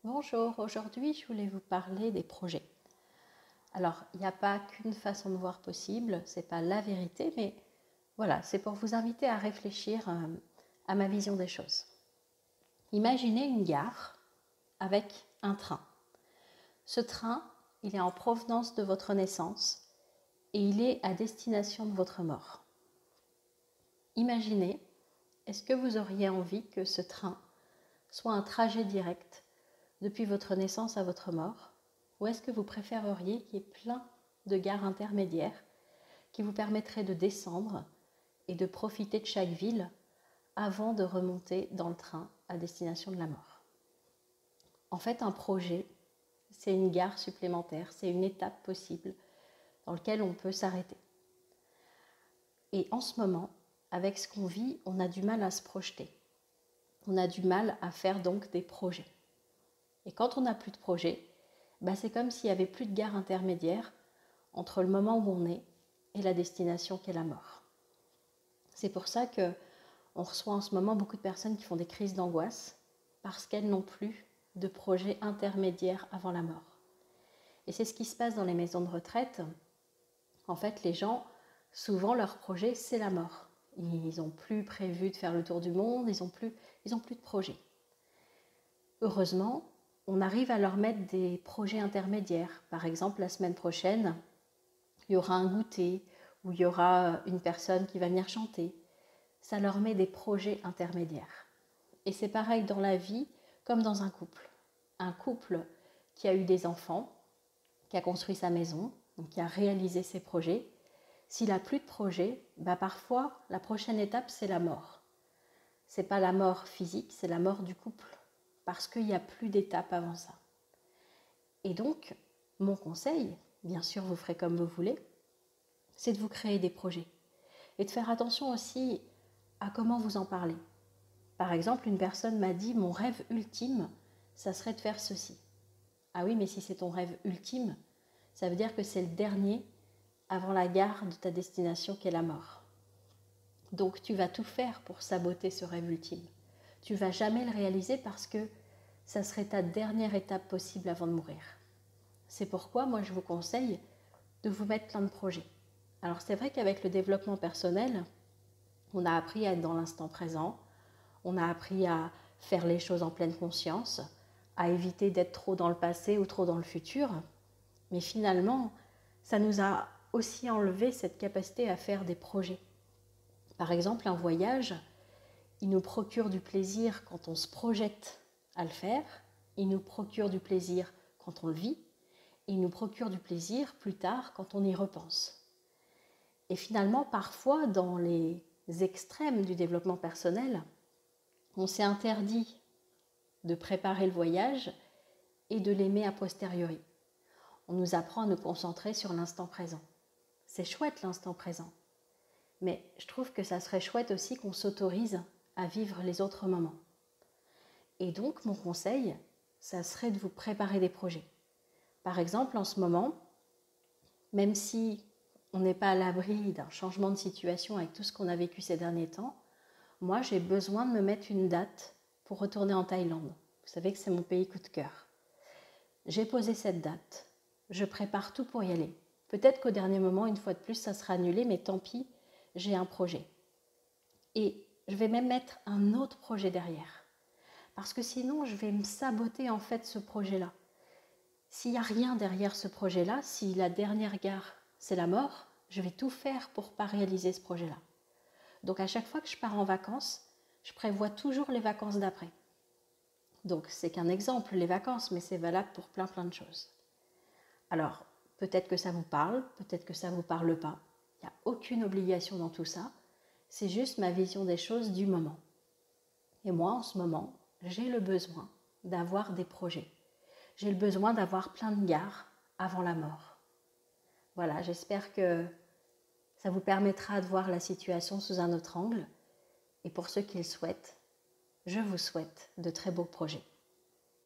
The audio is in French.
Bonjour, aujourd'hui je voulais vous parler des projets. Alors, il n'y a pas qu'une façon de voir possible, c'est pas la vérité, mais voilà, c'est pour vous inviter à réfléchir à ma vision des choses. Imaginez une gare avec un train. Ce train, il est en provenance de votre naissance et il est à destination de votre mort. Imaginez, est-ce que vous auriez envie que ce train soit un trajet direct depuis votre naissance à votre mort, ou est-ce que vous préféreriez qu'il y ait plein de gares intermédiaires qui vous permettraient de descendre et de profiter de chaque ville avant de remonter dans le train à destination de la mort? En fait, un projet, c'est une gare supplémentaire, c'est une étape possible dans laquelle on peut s'arrêter. Et en ce moment, avec ce qu'on vit, on a du mal à se projeter. On a du mal à faire donc des projets. Et quand on n'a plus de projet, c'est comme s'il n'y avait plus de gare intermédiaire entre le moment où on est et la destination qu'est la mort. C'est pour ça qu'on reçoit en ce moment beaucoup de personnes qui font des crises d'angoisse parce qu'elles n'ont plus de projet intermédiaire avant la mort. Et c'est ce qui se passe dans les maisons de retraite. En fait, les gens, souvent leur projet, c'est la mort. Ils n'ont plus prévu de faire le tour du monde, ils n'ont plus de projet. Heureusement, on arrive à leur mettre des projets intermédiaires. Par exemple, la semaine prochaine, il y aura un goûter ou il y aura une personne qui va venir chanter. Ça leur met des projets intermédiaires. Et c'est pareil dans la vie comme dans un couple. Un couple qui a eu des enfants, qui a construit sa maison, donc qui a réalisé ses projets, s'il n'a plus de projet, parfois la prochaine étape c'est la mort. C'est pas la mort physique, c'est la mort du couple. Parce qu'il n'y a plus d'étape avant ça. Et donc, mon conseil, bien sûr vous ferez comme vous voulez, c'est de vous créer des projets. Et de faire attention aussi à comment vous en parlez. Par exemple, une personne m'a dit, mon rêve ultime, ça serait de faire ceci. Ah oui, mais si c'est ton rêve ultime, ça veut dire que c'est le dernier avant la gare de ta destination qu'est la mort. Donc tu vas tout faire pour saboter ce rêve ultime. Tu ne vas jamais le réaliser parce que ça serait ta dernière étape possible avant de mourir. C'est pourquoi moi je vous conseille de vous mettre plein de projets. Alors c'est vrai qu'avec le développement personnel, on a appris à être dans l'instant présent, on a appris à faire les choses en pleine conscience, à éviter d'être trop dans le passé ou trop dans le futur. Mais finalement, ça nous a aussi enlevé cette capacité à faire des projets. Par exemple, un voyage, il nous procure du plaisir quand on se projette à le faire, il nous procure du plaisir quand on le vit, et il nous procure du plaisir plus tard quand on y repense. Et finalement, parfois, dans les extrêmes du développement personnel, on s'est interdit de préparer le voyage et de l'aimer a posteriori. On nous apprend à nous concentrer sur l'instant présent. C'est chouette l'instant présent, mais je trouve que ça serait chouette aussi qu'on s'autorise à vivre les autres moments. Et donc, mon conseil, ça serait de vous préparer des projets. Par exemple, en ce moment, même si on n'est pas à l'abri d'un changement de situation avec tout ce qu'on a vécu ces derniers temps, moi, j'ai besoin de me mettre une date pour retourner en Thaïlande. Vous savez que c'est mon pays coup de cœur. J'ai posé cette date. Je prépare tout pour y aller. Peut-être qu'au dernier moment, une fois de plus, ça sera annulé, mais tant pis, j'ai un projet. Et je vais même mettre un autre projet derrière. Parce que sinon, je vais me saboter en fait ce projet-là. S'il n'y a rien derrière ce projet-là, si la dernière gare, c'est la mort, je vais tout faire pour ne pas réaliser ce projet-là. Donc à chaque fois que je pars en vacances, je prévois toujours les vacances d'après. Donc c'est qu'un exemple, les vacances, mais c'est valable pour plein de choses. Alors, peut-être que ça vous parle, peut-être que ça ne vous parle pas. Il n'y a aucune obligation dans tout ça. C'est juste ma vision des choses du moment. Et moi, en ce moment, j'ai le besoin d'avoir des projets. J'ai le besoin d'avoir plein de gares avant la mort. Voilà, j'espère que ça vous permettra de voir la situation sous un autre angle. Et pour ceux qui le souhaitent, je vous souhaite de très beaux projets.